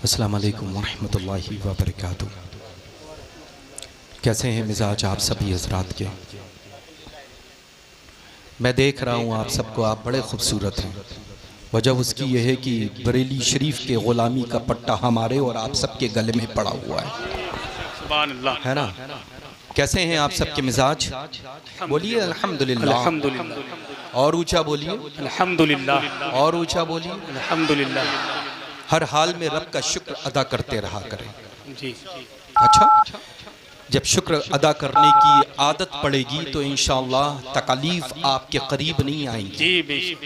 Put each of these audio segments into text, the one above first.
अस्सलाम वालेकुम वरहमतुल्लाहि वबरकातुह। कैसे हैं मिजाज आप सभी हजरात के? मैं देख रहा हूँ आप सबको, आप बड़े खूबसूरत हैं। वजह उसकी यह है कि बरेली शरीफ के ग़ुलामी का पट्टा हमारे और आप सबके गले में पड़ा हुआ है, सुभान अल्लाह, है ना? कैसे हैं आप सबके मिजाज? बोलिए अल्हम्दुलिल्लाह। अल्हम्दुलिल्लाह, और ऊंचा बोलिए अल्हम्दुलिल्लाह, और ऊंचा बोलिए। अल्हम्दुलिल्लाह। हर हाल में रब का शुक्र अदा करते रहा करें। जी अच्छा, जब शुक्र अदा करने की आदत पड़ेगी तो इंशाअल्लाह तकलीफ आपके करीब नहीं आएंगी, जी बेशक,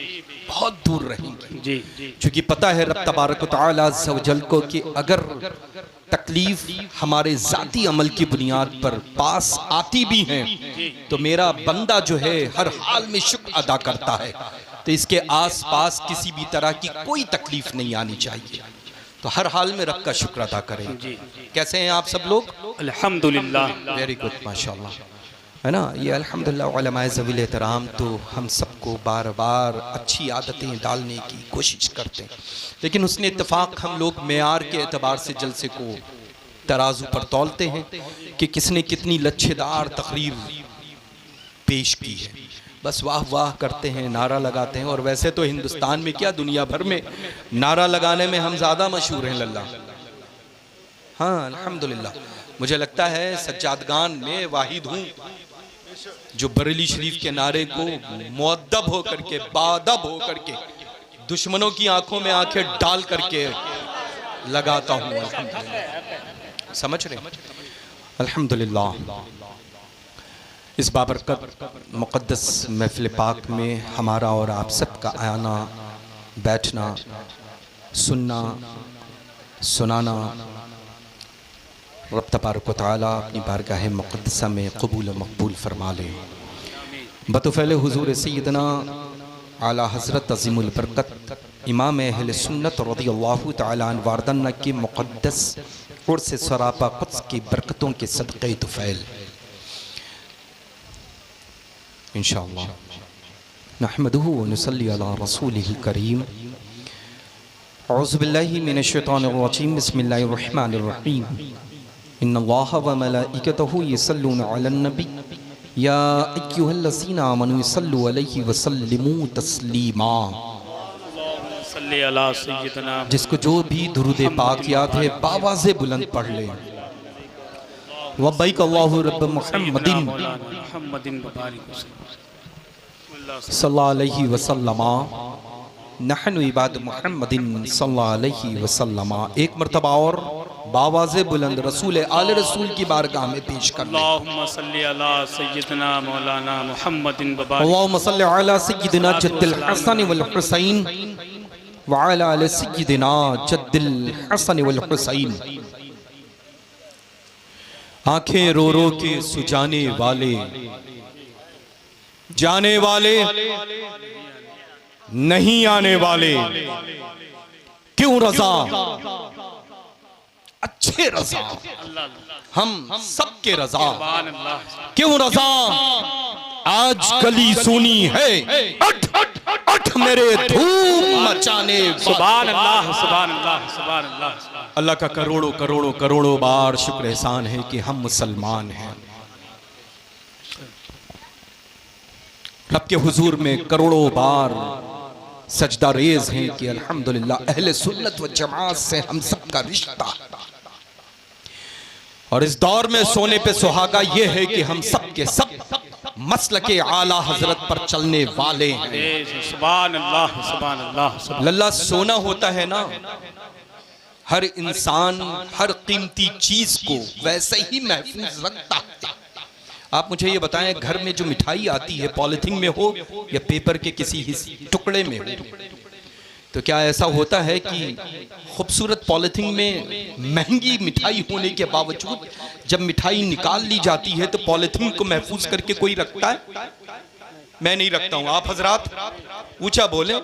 बहुत दूर रहेंगी। जी क्योंकि पता है रब तबारक व तआला अज़्ज़ व जल को कि अगर तकलीफ हमारे ज़ाती अमल की बुनियाद पर पास आती भी हैं तो मेरा बंदा जो है हर हाल में शुक्र अदा करता है, तो इसके आस पास किसी भी तरह की कोई तकलीफ नहीं आनी चाहिए। तो हर हाल में रब का शुक्र अदा करें। कैसे हैं आप सब लोग? अल्हम्दुलिल्लाह। वेरी गुड, माशाल्लाह, है ना? ये अल्हम्दुलिल्लाह उलमाए ज़वील एहतराम तो हम सबको बार बार अच्छी आदतें डालने की कोशिश करते हैं, लेकिन उसने इत्तेफाक हम लोग मेयार के एतबार से जलसे को तराजू पर तौलते हैं कि किसने कितनी लच्छेदार तकरीर पेश की है। बस वाह वाह करते हैं, नारा लगाते हैं। और वैसे तो हिंदुस्तान में क्या दुनिया भर में नारा लगाने में हम ज़्यादा मशहूर हैं लल्ला। हाँ अल्हम्दुलिल्लाह, मुझे लगता है सज्जादगान में वाहिद हूँ जो बरेली शरीफ के नारे को मुअद्दब होकर के, बाअदब होकर के, दुश्मनों की आंखों में आंखें डाल करके लगाता हूँ। अल्हम्दुलिल्लाह, समझ रहे हैं? अल्हम्दुलिल्लाह, इस बाबरकत मुक़द्दस महफ़िल पाक में हमारा और आप सबका आना, बैठना, सुनना, सुनाना रब तबारक व तआला अपनी बारगाह मुक़द्दसा में कबूल मकबूल फरमा ले। बतौफ़ैल हुज़ूर सैयदना आला हज़रत अज़ीमुल बरकत इमाम अहले सुन्नत रज़ियल्लाहु तआला अन्हु वारदन के मुक़द्दस उर्स सरापा क़ुद्स की बरकतों के सदक़े तुफ़ैल इंशाअल्लाह नहमदुहु व नुसल्ली अला रसूलिहिल करीम। औज़ु बिल्लाहि मिनश शैतानिर रजीम, बिस्मिल्लाहिर रहमानिर रहीम। इन्नल्लाहा व मलाइकतहु युसल्लूना अलन नबी या अय्युहल्लज़ीना आमनू सल्लु अलैहि व सल्लिमू तस्लीमा। सल्ली अला सय्यदना। जिसको जो भी दुरूद पाक याद है बावाज़े बुलंद पढ़ ले। वब्बैक अल्लाहु रब्ब मुहम्मदिन मुहम्मदिन बबारिक सल्लल्लाहु अलैहि वसल्लम नहनु इबाद मुहम्मदिन सल्लल्लाहु अलैहि वसल्लम। एक मरतबा और बावाज़े बुलंद रसूल आले रसूल की बारगाह में पेश कर लें। अल्लाहुम्मा सल्ली अला सय्यदना मौलाना मुहम्मदिन बबारिक। अल्लाहुम्मा सल्ली अला सय्यदिना जद्दिल हसन वल हुसैन व अला आलि सय्यदिना जद्दिल हसन वल हुसैन। आंखें रो रो के सुजाने वाले, जाने वाले नहीं आने वाले, क्यों रज़ा अच्छे रज़ा हम सबके रज़ा, क्यों रज़ा आज गली सुनी है, अठ अठ मेरे धूम मचाने। सुभान अल्लाह, सुभान अल्लाह, सुभान अल्लाह। अल्लाह का करोड़ों करोड़ों करोड़ों बार शुक्र एहसान है कि हम मुसलमान हैं। रब के हुजूर में करोड़ों बार सजदा रेज हैं कि अल्हम्दुलिल्लाह अहले सुन्नत व जमात से हम सबका रिश्ता। और इस दौर में सोने पे सुहागा ये है कि हम सब के सब मसलके आला हजरत पर चलने वाले हैं। सुभान अल्लाह, सुभान अल्लाह। लल्ला सोना होता है ना, हर इंसान हर कीमती चीज को वैसे ही महफूज रखता है। आप मुझे ये बताएं, घर में जो मिठाई आती है पॉलिथीन में हो या पेपर के किसी टुकड़े में हो, तो क्या ऐसा होता है कि खूबसूरत पॉलिथीन में महंगी मिठाई होने के बावजूद जब मिठाई निकाल ली जाती है तो पॉलिथीन को महफूज करके कोई रखता है? मैं नहीं रखता हूं। आप हजरात ऊंचा बोलें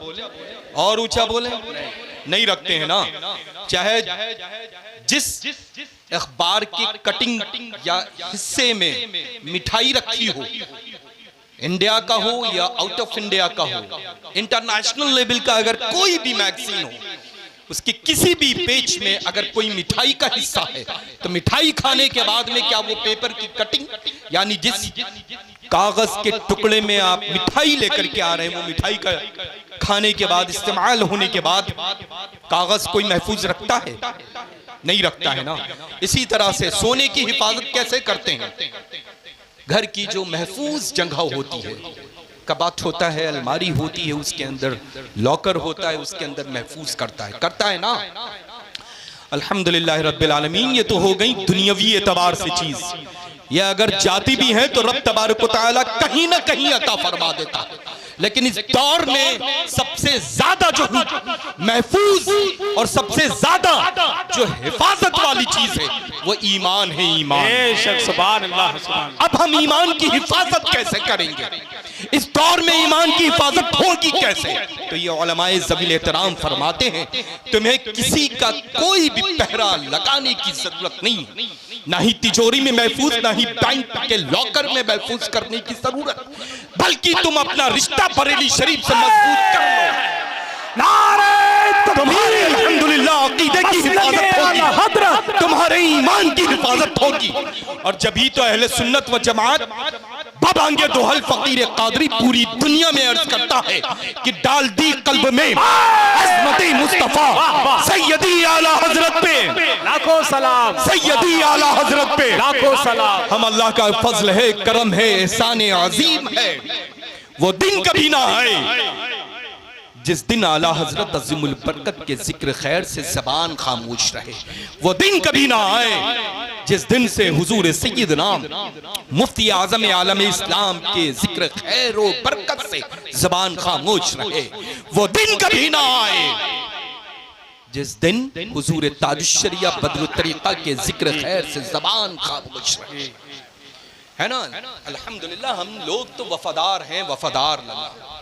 और ऊंचा बोलें। नहीं रखते हैं ना। चाहे जिस अखबार की कटिंग या हिस्से में मिठाई रखी हो, इंडिया का हो या आउट ऑफ इंडिया का हो, इंटरनेशनल लेवल का अगर कोई भी मैगजीन हो, उसके किसी भी पेज में अगर कोई मिठाई का हिस्सा है तो मिठाई खाने के बाद में क्या वो पेपर की कटिंग, यानी जिस कागज के टुकड़े में आप मिठाई लेकर के आ रहे हैं वो मिठाई का खाने के बाद, इस्तेमाल होने के बाद कागज कोई महफूज रखता है? नहीं रखता है ना। इसी तरह से सोने की हिफाजत कैसे करते हैं? घर की जो महफूज जगह होती है, कबाट होता है, अलमारी होती है, उसके अंदर लॉकर होता है, उसके अंदर महफूज करता है ना। अल्हम्दुलिल्लाह रब्बिल आलमीन। ये तो हो गई दुनियावी एतबार से चीज। ये अगर जाती भी है तो रब तबारक व तआला कहीं ना कहीं अता फरमा देता है। लेकिन इस दौर में सबसे ज्यादा जो महफूज और सबसे ज्यादा जो हिफाजत वाली चीज है वो ईमान है। ईमान। सुभान अल्लाह, सुभान। अब हम ईमान की हिफाजत कैसे करेंगे? इस दौर में ईमान की हिफाजत होगी कैसे? तो ये उलमाए ज़वील एहतराम फरमाते हैं तुम्हें किसी का कोई भी पहरा लगाने की जरूरत नहीं, ना ही तिजोरी में महफूज, ना ही बैंक के लॉकर में महफूज करने की जरूरत, बल्कि तुम अपना रिश्ता बरेली शरीफ से मजबूत कर लो। तुम्हारे अल्हम्दुलिल्लाह अकीदे की हिफाजत होगी, तुम्हारे ईमान की हिफाजत होगी। और जभी तो अहले सुन्नत व जमात बाबांगे दोहल फकीर कादरी पूरी दुनिया में अर्ज करता है कि डाल दी कल्ब में अज़मत मुस्तफा सैयदी आला हजरत पे लाखों सलाम, सैयदी आला हजरत पे लाखों सलाम। हम अल्लाह का फजल है, करम है, एहसान अजीम है। वो दिन कभी ना आए जिस दिन आला हजरत अज़ीमुल बरकत के जिक्र खैर से ज़बान खामोश रहे। वो दिन कभी ना आए जिस दिन से हुजूर सैयदना मुफ्ती आज़म आलम इस्लाम के जिक्र खैर और बरकत से ज़बान खामोश रहे। वो दिन कभी ना आए जिस दिन हुजूर ताजुश्शरिया बदरुत तरीक़ा के जिक्र खैर से ज़बान खामोश रहे। है ना। अल्हम्दुलिल्लाह हम लोग तो वफादार हैं, वफादार अल्लाह,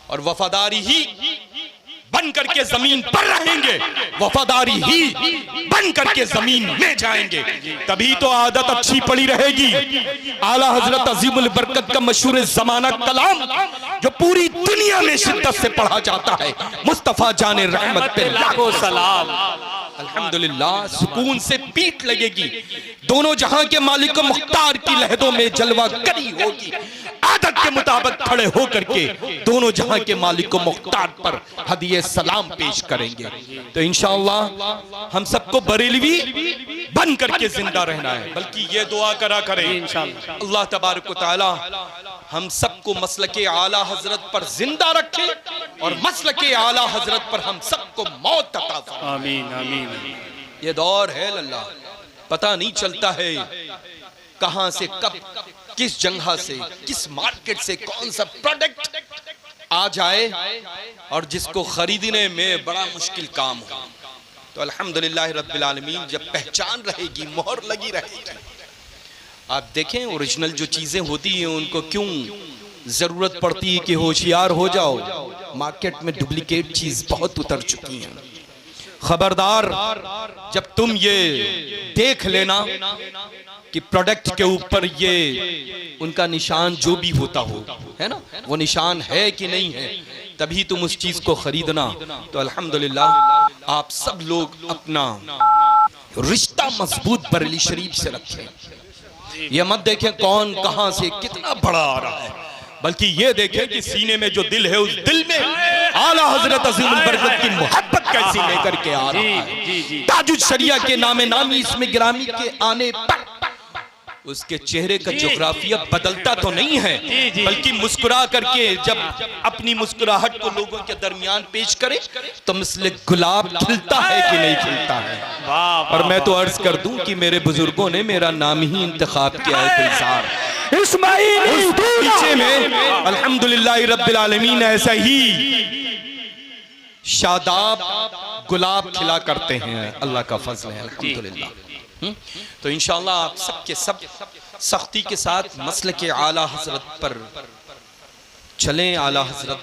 और वफादारी ही बन करके जमीन पर रहेंगे, वफादारी ही बन करके जमीन में जाएंगे। तभी तो आदत अच्छी पड़ी रहेगी। आला हजरत अज़ीमुल बरकत का मशहूर जमाना कलाम जो पूरी दुनिया में शिद्दत से पढ़ा जाता है, मुस्तफा जाने रहमत पे लाखों सलाम। अल्हम्दुलिल्लाह सुकून से पीठ लगेगी। दोनों जहां के मालिक मुख्तार की लहदों में जलवा करी होगी। आदत के मुताबिक खड़े होकर के दोनों जहां के मालिक को मुख्तार पर हदिये सलाम पेश करेंगे। तो इंशाअल्लाह हम सबको बरेलवी बन करके जिंदा रहना है। बल्कि ये दुआ करा करें इंशाअल्लाह अल्लाह तबारक व तआला हम सबको मसलके आला हजरत पर जिंदा रखे और मसलके आला हजरत पर हम सबको मौत अता फरमाए। आमीन आमीन। ये दौर है अल्लाह, पता नहीं चलता है कहां से कब किस जगह से किस मार्केट से कौन सा प्रोडक्ट आ जाए और जिसको खरीदने में बड़ा मुश्किल काम हो। तो अल्हम्दुलिल्लाह रब्बिल आलमीन जब पहचान रहेगी, मोहर लगी रहेगी। आप देखें ओरिजिनल जो चीजें होती हैं उनको क्यों जरूरत पड़ती है कि होशियार हो जाओ। मार्केट में डुप्लीकेट चीज बहुत उतर चुकी हैं। खबरदार जब तुम ये देख लेना कि प्रोडक्ट के ऊपर ये उनका निशान जो भी होता हो, है ना, वो निशान है कि नहीं है, तभी तुम उस चीज को खरीदना। तो अल्हम्दुलिल्लाह आप सब लोग अपना रिश्ता मजबूत बरेली शरीफ से रखें। ये मत देखें कौन कहां से कितना बड़ा आ रहा है, बल्कि ये देखें कि सीने में जो दिल है उस दिल में आला हजरत अज़ीमुल बरकत की मोहब्बत कैसी लेकर के आ रहा है। ताजुल शरिया के नामे नामी इसमें गिरामी के आने पर उसके चेहरे का जोग्राफिया बदलता तो नहीं है, बल्कि मुस्कुरा करके जब अपनी मुस्कुराहट को लोगों के दरमियान पेश करे तो मिसले गुलाब खिलता है कि नहीं खिलता है। और मैं तो अर्ज कर दूं कि मेरे बुजुर्गों ने मेरा नाम ही इंतखाब किया है गुलजार इस्माइल। पीछे में अल्हम्दुलिल्लाह रब्बिल आलमीन ऐसा ही शादाब गुलाब खिला करते हैं। अल्लाह का फजल है अल्हम्दुलिल्लाह। तो इंशाअल्लाह आप सब के सब सख्ती के साथ मसलके आला हजरत पर चलें, आला हजरत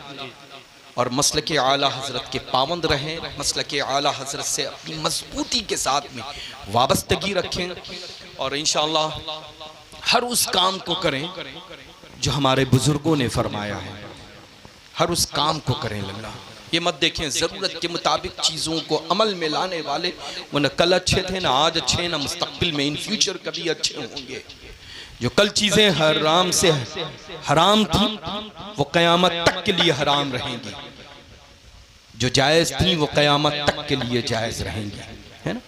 और मसलके आला हजरत के पाबंद रहें, मसलके आला हजरत से अपनी मजबूती के साथ में वाबस्तगी रखें और इंशाअल्लाह हर उस काम को करें जो हमारे बुजुर्गों ने फरमाया है। हर उस काम को करें अल्लाह। ये मत देखें ज़रूरत के मुताबिक चीज़ों को अमल में लाने वाले, वो न कल अच्छे थे, ना आज अच्छे, ना मुस्तकबिल में इन फ्यूचर कभी अच्छे होंगे। जो कल चीज़ें हराम से हराम थी वो क़यामत तक के लिए हराम रहेंगी, जो जायज़ थी वो क़यामत तक के लिए जायज़ रहेंगी, है ना।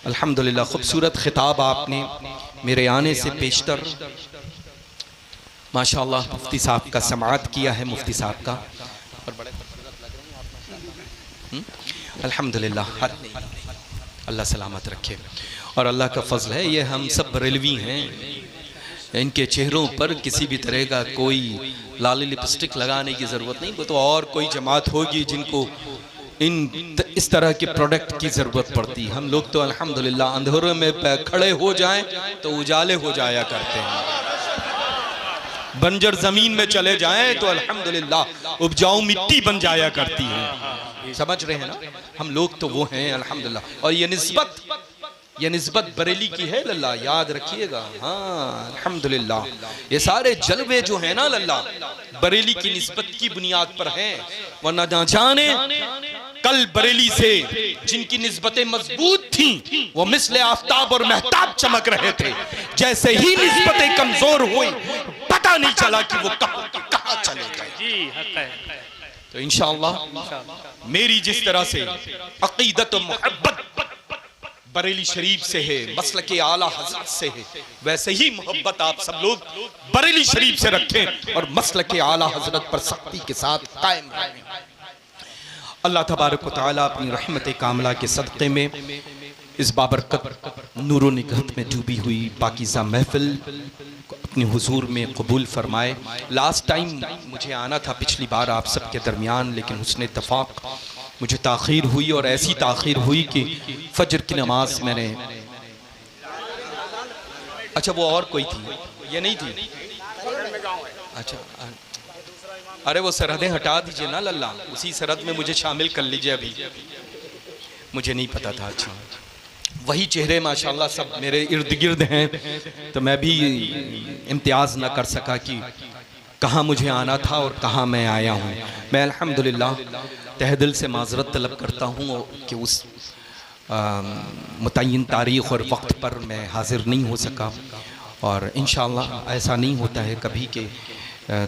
अल्हम्दुलिल्लाह खूबसूरत खिताब आपने मेरे आने से पेशतर माशाअल्लाह मुफ्ती साहब का समाअत किया है, मुफ्ती साहब का, और बड़े अल्हम्दुलिल्लाह अल्लाह सलामत रखे। और अल्लाह का फजल है ये हम सब बरेलवी हैं, इनके चेहरों पर किसी भी तरह का कोई लाली लिपस्टिक लगाने की ज़रूरत नहीं। वो तो और कोई जमात होगी जिनको इस तरह के प्रोडक्ट की ज़रूरत पड़ती। हम लोग तो अल्हम्दुलिल्लाह अंधेरे में खड़े हो जाएं तो उजाले हो जाया करते हैं, बंजर ज़मीन में चले जाएं तो अल्हम्दुलिल्लाह उपजाऊ मिट्टी बन जाया करती है। समझ रहे हैं ना, हम लोग तो वो हैं अल्हम्दुलिल्लाह। और ये निस्बत बरेली की है लल्ला, याद रखिएगा। हाँ अल्हम्दुलिल्लाह, ये सारे जलवे जो है ना लल्ला बरेली की निस्बत की बुनियाद पर हैं, वरना ना जाने कल बरेली से जिनकी निस्बतें मजबूत थी वो मिसले आफ्ताब और महताब चमक रहे थे, जैसे ही निस्बतें कमजोर हुई पता नहीं चला कि वो कहाँ चले गए। तो इंशाअल्लाह मेरी जिस तरह से अकीदत और मोहब्बत बरेली शरीफ से है, मसलके आला हज़रत से है, वैसे ही मोहब्बत आप सब लोग बरेली शरीफ से रखें और मसलके आला हज़रत पर सख्ती के साथ कायम रहें। अल्लाह तबारक व तआला अपनी रहमत कामला के सदक़े में इस बाबरकत नूरो निगहत में डूबी हुई पाकीज़ा महफिल को अपने हुजूर में कबूल फरमाए। लास्ट टाइम मुझे आना था पिछली बार आप सब के दरमियान, लेकिन हुस्न इत्तफ़ाक़ मुझे ताख़ीर हुई, और ऐसी ताख़ीर हुई कि फजर की नमाज मैंने, अच्छा वो और कोई थी, ये नहीं थी, अच्छा अरे वो सरहदें हटा दीजिए ना लल्ला, उसी सरहद में मुझे शामिल कर लीजिए, अभी मुझे नहीं पता था। अच्छा वही चेहरे माशाल्लाह सब मेरे इर्द गिर्द हैं, तो मैं भी इम्तियाज़ ना कर सका कि कहाँ मुझे आना था और कहाँ मैं आया हूँ। मैं अल्हम्दुलिल्लाह तहे दिल से माज़रत तलब करता हूँ कि उस मुतय्यन तारीख़ और वक्त पर मैं हाज़िर नहीं हो सका, और इंशाअल्लाह ऐसा नहीं होता है कभी कि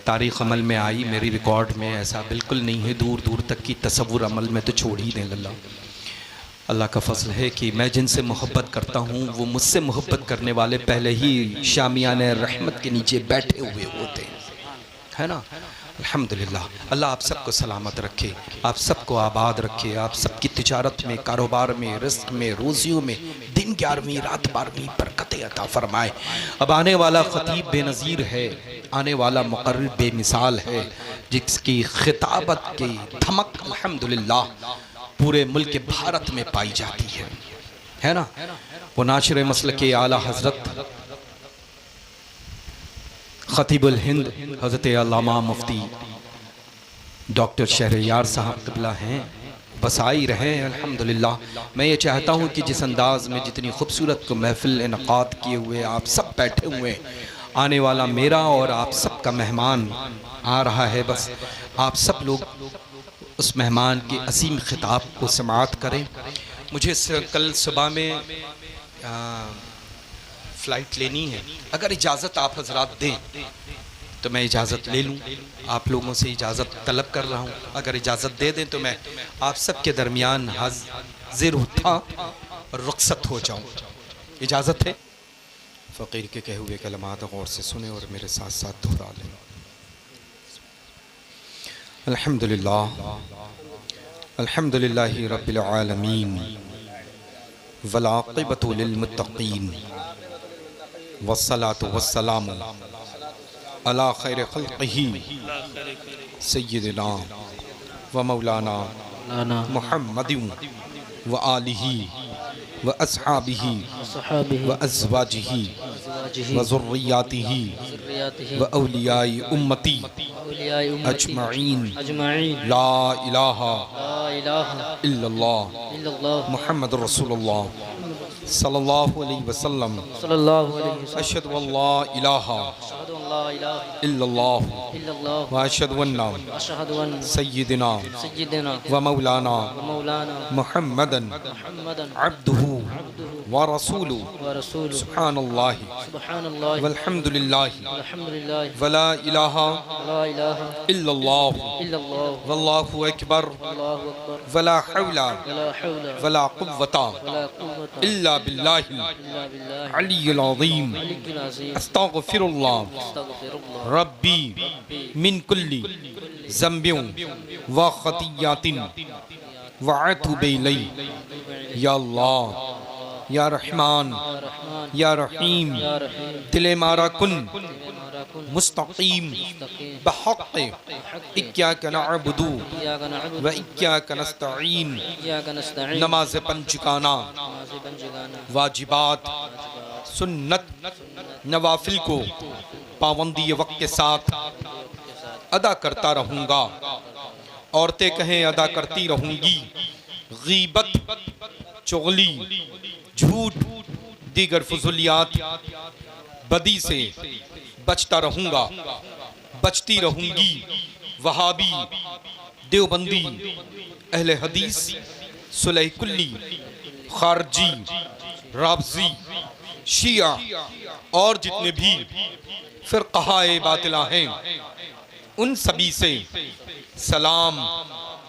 तारीख़ अमल में आई, मेरी रिकॉर्ड में ऐसा बिल्कुल नहीं है, दूर दूर तक की तसव्वुर अमल में तो छोड़ ही दें लल्ला। अल्लाह का फ़ज़ल है कि मैं जिनसे मोहब्बत करता हूँ वो मुझसे मोहब्बत करने वाले पहले ही शामियाने रहमत के नीचे बैठे हुए होते हैं, है ना। अल्हम्दुलिल्लाह अल्लाह आप सबको सलामत रखे, आप सबको आबाद रखे, आप सबकी तिजारत में, कारोबार में, रिज़्क़ में, रोज़ियों में दिन 11वीं रात 12वीं बरकतें अता फरमाए। अब आने वाला ख़तीब बेनज़ीर है, आने वाला मुक़र्रिर बेमिसाल है, जिसकी खिताबत की धमक अल्हम्दुलिल्लाह पूरे मुल्क भारत में पाई जाती है ना। वो नाशिर मसलके आला हज़रत ख़तीबुल हिंद हज़रत अल्लामा मुफ्ती डॉक्टर शहरयार साहब क़िबला हैं, बस आ ही रहे हैं अल्हम्दुलिल्लाह। मैं ये चाहता हूँ कि जिस अंदाज़ में जितनी खूबसूरत को महफ़िल इनक़ाद किए हुए आप सब बैठे हुए, आने वाला मेरा और आप सब का मेहमान आ रहा है, बस आप सब लोग उस मेहमान के असीम ख़िताब को समाअत करें। मुझे कल सुबह में फ़्लाइट लेनी है, अगर इजाज़त आप हजरात दें तो मैं इजाज़त ले लूँ, आप लोगों से इजाज़त तलब कर रहा हूँ। अगर इजाज़त दे दें तो मैं आप सब के दरमियान हाज़िर उठा और रुख़्सत हो जाऊँ, इजाज़त है। फ़कीर के कहे हुए कलमात गौर से सुने और मेरे साथ साथ दोहरा लें। अल्हम्दुलिल्लाह अल्हम्दुलिल्लाहि रब्बिल आलमीन वल आक़िबतु लिल मुत्तक़ीन वस्सलातु वस्सलामु अला खैर खल्क़िही सय्यिदिना व मौलाना मुहम्मदिन व आलिही व अस्हाबिही व अज़वाजिही व ज़ुर्रियातिही व औलियाए उम्मती अजमईन ला इलाहा इल्लल्लाह मुहम्मदुर रसूलुल्लाह सल्लल्लाहु अलैहि वसल्लम अशहदु अल्ला इलाहा ला इलाहा इल्लल्लाह इल्लल्लाह व अशहदु अन्ना अशहदु अन्न सय्यिदना सय्यिदना व मौलाना व मौलाना मुहम्मदन मुहम्मदन अब्दुहु व रसूलुहु व रसूलुहु सुब्हानल्लाहि सुब्हानल्लाह वल्हम्दुलिल्लाहि अल्हम्दुलिल्लाह वला इलाहा ला इलाहा इल्लल्लाह इल्लल्लाह वल्लाहु अकबर अल्लाहु अकबर वला हौला वला हौला वला कुव्वता वला कुव्वता इल्ला बिल्लाहि इल्ला बिल्लाह अलिय्यिल अज़ीम अलिय्यिल अज़ीम अस्तगफिरुल्लाह अस्तगफिरुल्लाह रब्बी मिन कुल्ली ज़म्बिन व खतियातिन व अतूबु इलैहि या अल्लाह या रहमान या रहीम दिल मारा कुन मुस्तकीम बहक़ इय्याका नअबुदु व इय्याका नस्तईन नमाज पंचगाना वाजिबात सुन्नत नवाफिल को पाबंदी वक्त के साथ अदा करता रहूँगा। औरतें कहें अदा करती रहूँगी। गीबत, चुगली, झूठ, दीगर फुजुलियात, बदी से बचता रहूँगा, बचती रहूँगी। वहाबी, देवबंदी, अहले हदीस, सुलह कुल्ली, खारजी, राबजी, शिया और जितने भी फिरक़ाए बातिला हैं उन सभी से सलाम,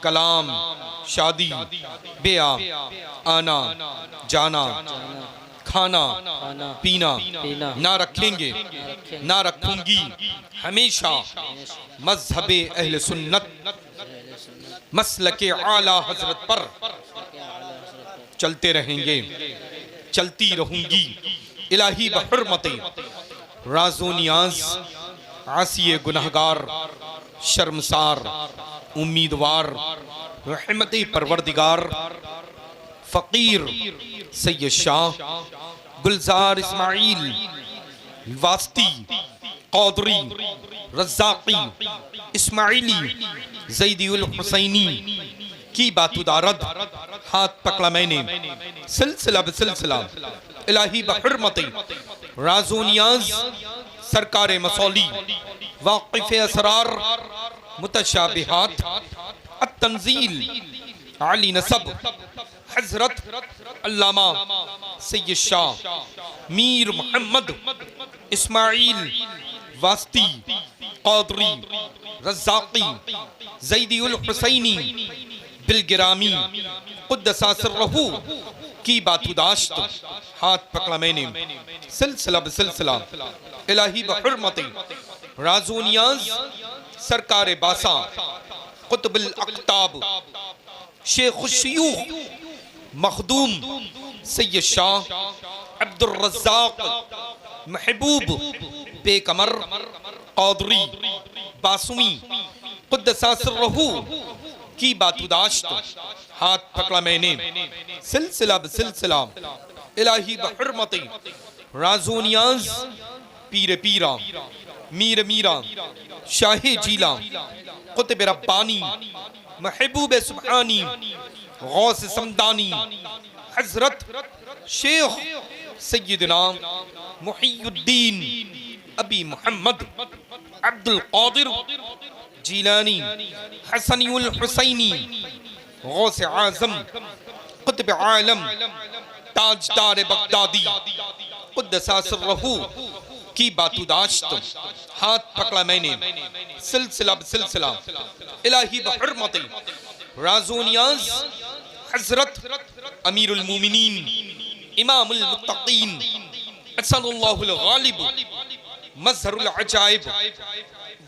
कलाम, शादी, बेआ, आना, जाना, खाना, पीना ना रखेंगे, ना रखूंगी। हमेशा मज़हबे अहले सुन्नत मसलके आला हजरत पर चलते रहेंगे, चलती रहूंगी। इलाही बहुर्मते राज़ो नियाज़, आसिए गुनहगार, शर्मसार, उम्मीदवार, रहमते परवरदिगार, फ़कीर सैयद शाह गुलजार इस्माइल वास्ती क़ादरी रज़्ज़ाक़ी इस्माइली ज़ैदी उल हुसैनी की बातुदारद हाथ पकड़ा मैंने सिलसिला बसिलसिला इलाही बहुर्मते राज़ो नियाज़ सरकार मसौली वाक़िफ़ असरार मुतशाबिहात अत-तंज़ील आली नसब हज़रत अल्लामा सैयद शाह मीर मोहम्मद इस्माइल वास्ती क़ादरी रज़्ज़ाक़ी ज़ैदी उल हुसैनी बिलगिरामी क़ुद्दसा सिर्रहू की बातुदाश्त हाथ पकड़ा मैंने सिलसिला बसिलसिला इलाही बहुर्मते राज़ो नियाज़ सरकार बासा क़ुतबुल अक़ताब शेख़ुश्शयूख़ मखदूम सैयद शाह अब्दुर रज़्ज़ाक़ महबूब बेकमर क़ादरी बासुमी क़ुद्दसा सिर्रहू की बातुदाश्त हाथ पकड़ा मैंने सिलसिला बसिलसिला इलाही बहुर्मते राज़ो नियाज़ पीर पीरा मीर मीरा शाहे जीला क़ुतब रब्बानी महबूब सुब्हानी गौस समदानी हज़रत शेख सय्यदना मुहियुद्दीन अबी मोहम्मद अब्दुल क़ादिर जीलानी हसनी उल हुसैनी गौस आज़म क़ुतब आलम ताजदार बगदादी क़ुद्दसा सिर्रहू की बातुदाश्त हाथ पकड़ा मैंने सिलसिला बसिलसिला इलाही बहुर्मते राज़ो नियाज़ हज़रत अमीरुल मोमिनीन इमामुल मुत्तक़ीन असदुल्लाहुल गालिब मज़हरुल अजाइब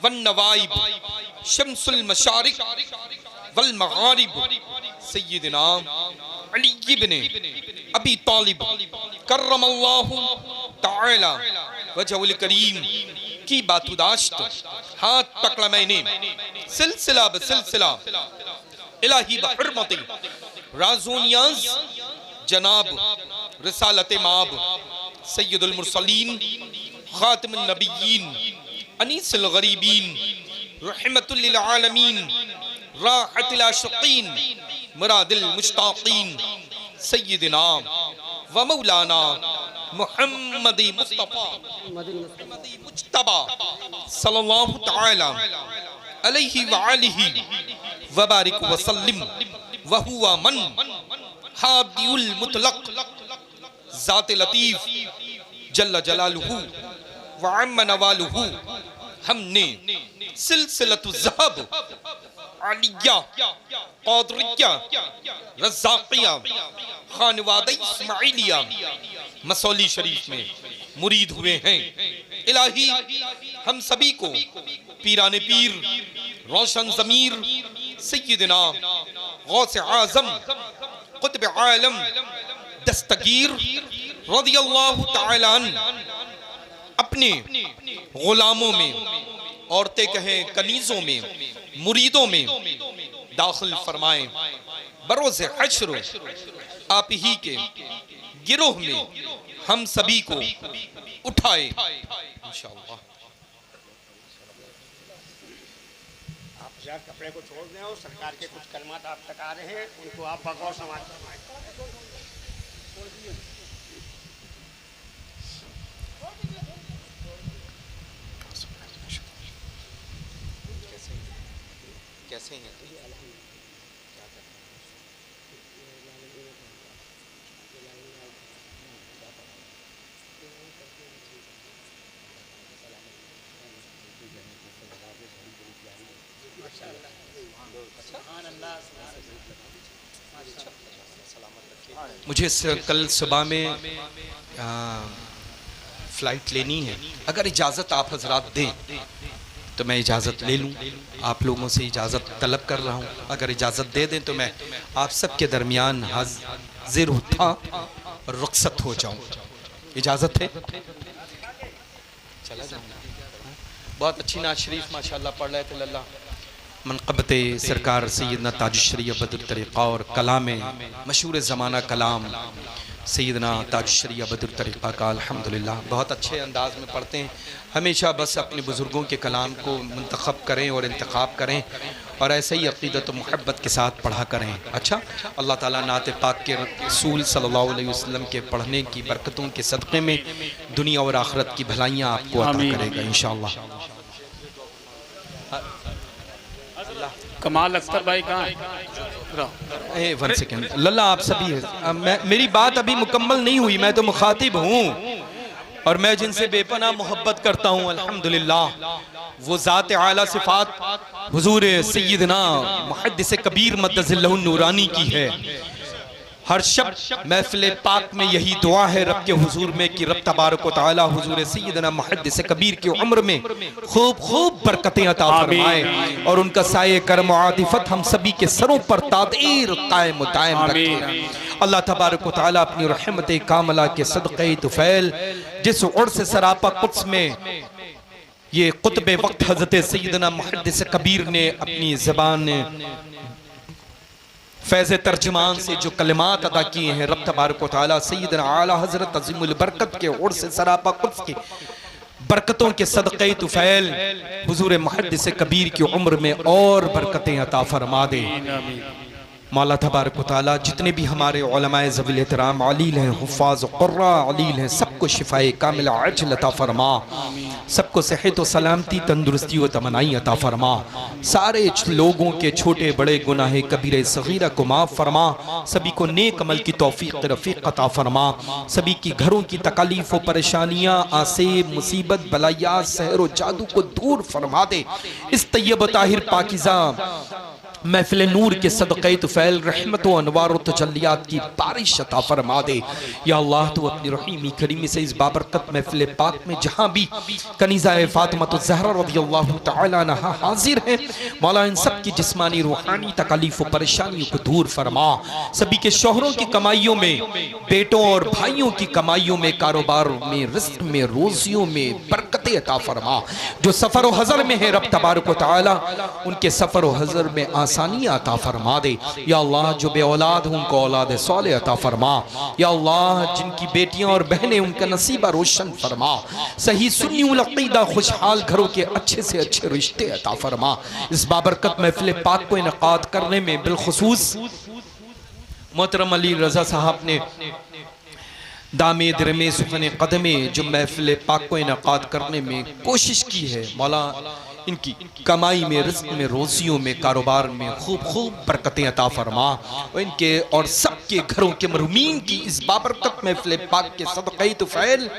वन नवाइब शम्सुल मशारिक वल मगारिब सय्यदना अली इब्न अबी तालिब कर्रमल्लाहु तआला वजहुल करीम की बातुदाश्त हाथ पकड़ा मैंने सिलसिला बसिलसिला इलाही बहुर्मते राज़ो नियाज़ जनाब रिसालत माब सय्यदुल मुरसलीन खातिमुन नबिय्यीन अनीसुल गरीबीन रहमतुल लिल आलमीन राहतुल आशिक़ीन मुरादिल मुश्ताक़ीन सय्यदना व मौलाना मुहम्मदी मुस्तफा मुहम्मदी मुज्तबा सल्लल्लाहु तआला अलैहि व आलिहि व बारिक व सल्लिम व हुवा मन हादियुल मुतलक ज़ात लतीफ़ जल्ल जलालुहु व अम्म नवालुहु। हमने सिलसिलतु ज़हब आलिया क़ादरिया रज़्ज़ाक़िया खानवादा इस्माइलिया मसौली शरीफ में मुरीद हुए हैं। इलाही हम सभी को पीराने पीर रोशन ज़मीर सय्यदना गौस आज़म क़ुत्ब आलम दस्तगीर रज़ियल्लाहु तआला अन्हु अपने गुलामों में, औरतें कहें कनीज़ों में, मुरीदों में दाखिल फरमाएं। बरोज़े हश्र आप ही के गिरोह में हम सभी को उठाए इंशाअल्लाह। आप ज़रा कपड़े को छोड़ दें और सरकार के कुछ कलमात आप तक आ रहे हैं, उनको आप बगौर समाज फरमाएं। कैसे हैं? मुझे कल सुबह में फ़्लाइट लेनी है। अगर इजाज़त आप हजरात दें तो मैं इजाज़त ले लूँ। आप लोगों से इजाज़त तलब कर रहा हूँ। अगर इजाज़त दे दें तो मैं आप सबके दरमियान हाजिर था और रुखसत हो जाऊँ। इजाज़त है? चला जाऊँगा। बहुत अच्छी नात शरीफ माशाअल्लाह पढ़ रहे थे। लल्ला मनक़बत सरकार सैयदना ताजुश्शरीअ बदरुत तरीक़ा और कलाम मशहूर ज़माना कलाम सैयदना ताजुश्शरीअ बदरुत तरीक़ा का अल्हम्दुलिल्लाह बहुत अच्छे अंदाज में पढ़ते हैं। हमेशा बस अपने बुज़ुर्गों के कलाम को मुंतख़ब करें और इंतख़ाब करें और ऐसे ही अक़ीदत व मोहब्बत के साथ पढ़ा करें। अच्छा, अल्लाह ताला नात पाक के रसूल सल्लल्लाहु अलैहि वसल्लम के पढ़ने की बरकतों के सदक़े में दुनिया और आखिरत की भलाइयाँ आपको अता करेगा इंशाअल्लाह। कमाल अख्तर भाई कहाँ है? 1 सेकेंड लल्ला, आप सभी मेरी बात अभी मुकम्मल नहीं हुई। मैं तो मुखातिब हूँ और मैं जिनसे बेपनाह मोहब्बत करता हूँ अल्हम्दुलिल्लाह वो ज़ात आला सिफ़ात हुज़ूर सय्यदना मुहद्दिस कबीर मद्दज़िल्लहु नूरानी की है। हर शब महफ़िल पाक में यही दुआ है रब के हुजूर में कि रब तबारक व तआला हुजूर सय्यदना मुहद्दिस कबीर की उम्र में खूब खूब बरकतें अता फरमाए और उनका साये करम आतिफत हम सभी के सरों पर तादीर कायम दायम रखे। अल्लाह तबारक व तआला अपनी रहमत कामला के सदक़े तुफ़ैल जिस उर्स से सरापा कुद्स में ये कुतुब वक्त हज़रत सय्यदना मुहद्दिस कबीर ने अपनी ज़बान फैज़ तर्जुमान से जो कलिमात अदा किए हैं, रब तबारक व तआला सय्यदना आला हज़रत अज़ीमुल बरकत के उर्स से सरापा कुद्स की बरकतों के सदक़े तुफ़ैल हुज़ूर मुहद्दिस कबीर की उम्र में और बरकतें अता फरमा दे। मौला तबारक व तआला जितने भी हमारे उलमाए ज़वील एहतराम अलील हैं, हुफ़्फ़ाज़ क़ुर्रा अलील हैं, सबको शिफ़ाए कामिला अजल अता फरमा, सबको सेहत व सलामती तंदुरुस्ती व तमन्नाई अता फरमा, सारे लोगों के छोटे बड़े गुनाह कबीरे सगीरा को माफ़ फरमा, सभी को नेक अमल की तौफ़ीक़ रफ़ीक़ अता फरमा, सभी की घरों की तकलीफ़ व परेशानियाँ आसेब मुसीबत बलायात सहर व जादू को दूर फरमा दे। इस तैयब ताहिर पाकिज़ा महफिल नूर के सदक़े तुफ़ैल रहमत व अनवार व तजल्लियात की बारिश अता फरमा दे। या अल्लाह तो अपनी रहीमी करीमी से इस बाबरकत महफिल पाक में जहाँ भी कनीज़ा फ़ातिमा ज़हरा रज़ियल्लाहु तआला अन्हा हाजिर हैं, मौला इन सब की जिस्मानी रूहानी तकलीफ़ व परेशानियों को दूर फरमा, सभी के शोहरों की कमाइयों में, बेटों और भाइयों की कमाइयों में, कारोबार में, रिज़्क़ में, रोज़ियों में बरकतें अता फरमा। जो सफ़र व हज़र में है रब तबारक व तआला उनके सफ़र व हज़र में आसानियाँ अता फरमा दे। या अल्लाह जो बे औलाद हैं उनको औलाद सौले अता फरमा। या अल्लाह जिनकी बेटियां और बहनें उनका नसीबा रोशन फरमा, सही सुन्नी उल अक़ीदा खुशहाल घरों के अच्छे से अच्छे रिश्ते अता फरमा। इस बाबरकत महफिल पाक को इनक़ाद करने में बिलखुसूस मोहतरम अली रज़ा साहब ने दामे दरमे सुखने कदमे जो महफिल पाक को इनकाद करने में कोशिश की है, मौला इनकी कमाई में, रिज़्क़ में, रोज़ियों में, कारोबार में खूब खूब बरकतें अता फरमा और इनके और सबके घरों के मरहूमीन की इस बाबरकत महफिल पाक के सदक़े तुफ़ैल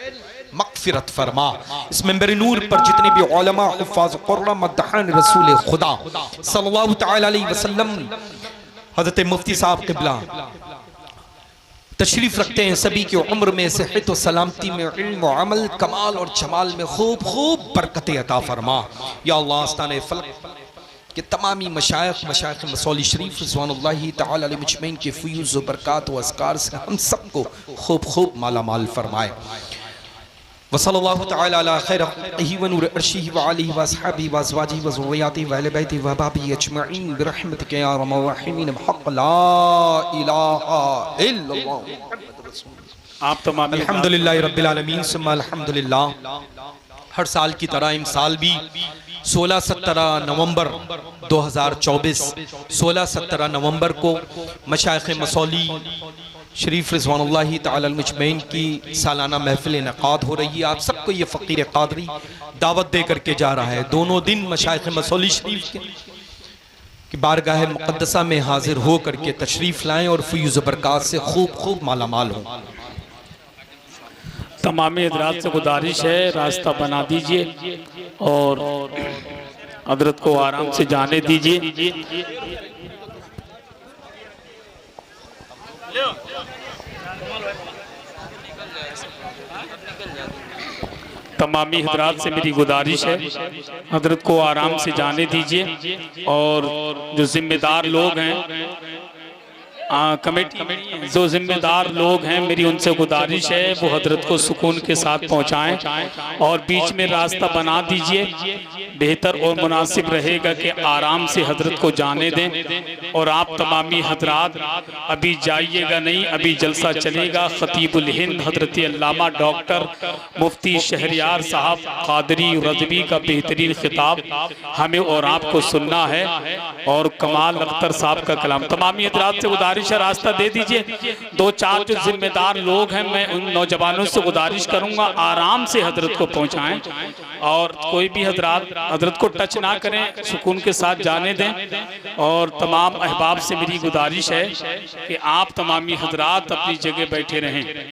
मग़फ़िरत फरमा। इस मिंबर नूर पर जितने भी उलमा, हुफ़्फ़ाज़ क़ुरान, मद्दाहान रसूल खुदा सल्लल्लाहु तआला अलैहि वसल्लम, हज़रत मुफ्ती साहब क़िबला तशरीफ़ रखते हैं, सभी की उम्र में सेहत व सलामती में, इल्म व अमल, कमाल और जमाल में खूब खूब बरकतें अता फरमा। या अल्लाह आस्ताने फलक के तमामी मशाइख़ मसौली शरीफ रिज़वानुल्लाहि तआला अलैहिम अजमईन के फ़यूज़ व बरक़ात व अस्कार से हम सबको खूब खूब माला माल फरमाए। वसल्लल्लाहु तआला अला खैर ख़ल्क़िही व नूर अर्शिही व आलिही व अस्हाबिही व अज़वाजिही व ज़ुर्रिय्यातिही व अहले बैतिही व अहबाबिही अजमईन बिरहमतिका या अरहमर राहिमीन बहक़ ला इलाहा इल्लल्लाह। आप तमाम अल्हम्दुलिल्लाहि रब्बिल आलमीन सुम्मा अल्हम्दुलिल्लाह। हर साल की तरह इस साल भी 16-17 नवंबर 2024 16-17 नवंबर को मशाइख़ मसौली शरीफ रिज़वानुल्लाहि तआला अलैहिम अजमईन की सालाना महफिल इनक़ाद हो रही है। आप सबको ये फ़कीर क़ादरी दावत दे करके जा रहा है। दोनों दिन मशाइख़ मसौली शरीफ की बारगाह मुक़द्दसा में हाजिर हो करके तशरीफ़ लाएँ और फ़यूज़ बरक़ात से खूब खूब माला माल हों। तमाम हज़रात से गुजारिश है, रास्ता बना दीजिए और हज़रत को आराम से जाने दीजिए। तमामी हज़रात से मेरी गुजारिश है, हज़रत को आराम से जाने दीजिए और जो जिम्मेदार लोग हैं कमेटी, जो जिम्मेदार लोग हैं, मेरी उनसे गुजारिश है वो हज़रत को सुकून के साथ पहुंचाएं और बीच में रास्ता बना दीजिए। बेहतर और मुनासिब रहेगा कि आराम से हज़रत को जाने दें और आप तमामी हज़रात अभी जाइएगा नहीं, अभी जलसा चलेगा। ख़तीबुल हिंद हज़रत अल्लामा डॉक्टर मुफ्ती शहरयार साहब क़ादरी रज़वी का बेहतरीन खिताब हमें और आपको सुनना है और कमाल अख्तर साहब का कलाम। तमामी हज़रात से गुजारिश है, रास्ता दे दीजिए। 2-4 जो जिम्मेदार लोग हैं, मैं उन नौजवानों से गुजारिश करूंगा आराम से हज़रत को पहुंचाएं और कोई भी हज़रत को टच ना करें, सुकून के साथ जाने दें। और तमाम अहबाब से मेरी गुजारिश है कि आप तमामी हज़रात अपनी जगह बैठे रहें।